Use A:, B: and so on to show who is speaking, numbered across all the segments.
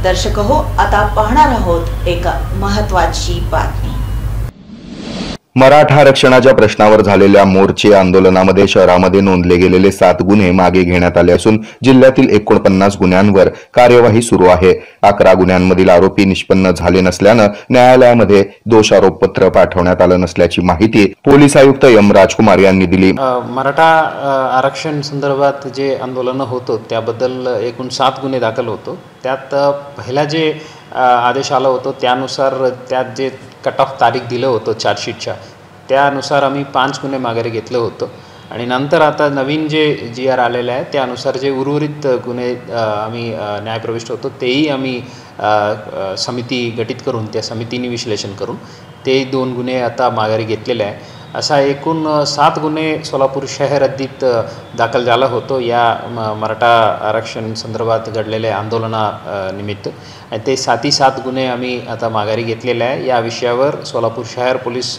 A: दर्शक हो, आता पाहणार आहोत एक महत्त्वाची बातमी।
B: मराठा आरक्षणाच्या प्रश्नावर झालेल्या मोर्चे आंदोलनामध्ये शहरामध्ये नोंदले गेलेले 7 गुन्हे मागे घेण्यात आले असून जिल्ह्यातील 49 गुन्ह्यांवर कार्यवाही सुरू आहे। 11 गुन्ह्यांमधील आरोपी निष्पन्न झाले नसल्याने न्यायालयामध्ये दोषारोपपत्र पाठवण्यात आलं नसल्याची माहिती पोलीस आयुक्त एम राजकुमार यांनी दिली।
C: मराठा आरक्षण संदर्भात जे आंदोलन होतं त्याबद्दल एकूण 7 गुन्हे दाखल होतो। त्यात पहिला जे आदेश आला होता त्यानुसार त्यात जे कट ऑफ तारीख दिलं होतं चार्जशीटच्या त्यानुसार आम्ही 5 गुन्हे माघारी घेतलं होतं आणि नंतर आता नवीन जे GR आलेलं आहे त्यानुसार जे उर्वरित गुन्हे आम्ही न्यायप्रविष्ट होतो तेही आम्ही समिती गठीत करून त्या समितीने विश्लेषण करून ते 2 गुन्हे आता माघारी घेतलेले आहे। असा एकूण 7 गुन्हे सोलापूर शहर हद्दीत दाखल झाला होतो या मराठा आरक्षण संदर्भात घडलेल्या आंदोलनानिमित्त आणि ते 7 गुन्हे आम्ही आता माघारी घेतलेले आहे। या विषयावर सोलापूर शहर पोलीस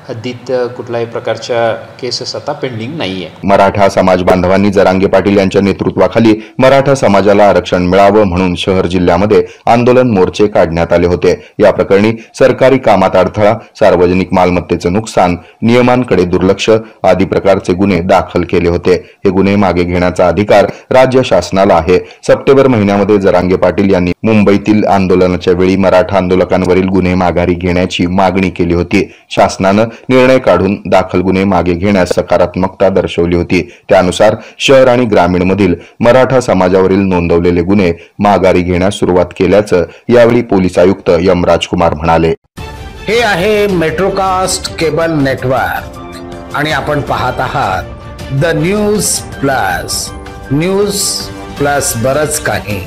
C: हद्दीत कुठल्याही प्रकारच्या केसेस आता पेंडिंग नाही आहे।
B: मराठा समाज बांधवांनी जरांगे पाटील यांच्या नेतृत्वाखाली मराठा समाजाला आरक्षण मिळावं म्हणून शहर जिल्ह्यामध्ये आंदोलन मोर्चे काढण्यात आले होते। या प्रकरणी सरकारी कामात अडथळा, सार्वजनिक मालमत्तेचं नुकसान, नियमांकडे दुर्लक्ष आदी प्रकारचे गुन्हे दाखल केले होते। हे गुन्हे मागे घेण्याचा अधिकार राज्य शासनाला आहे। सप्टेंबर महिन्यामध्ये जरांगे पाटील यांनी मुंबईतील आंदोलनाच्या वेळी मराठा आंदोलकांवरील गुन्हे माघारी घेण्याची मागणी केली होती। शासनाने निर्णय काढून दाखल गुन्हे मागे घेण्यास सकारात्मकता दर्शवली होती। त्यानुसार शहर आणि ग्रामीण मधील मराठा समाजावरील नोंदवलेले गुन्हे माघारी घेण्यास सुरुवात केल्याचं यावेळी पोलीस आयुक्त एम राजकुमार म्हणाले।
D: हे आहे मेट्रोकास्ट केबल नेटवर्क आणि आपण पाहत आहात द न्यूज प्लस बरच काही।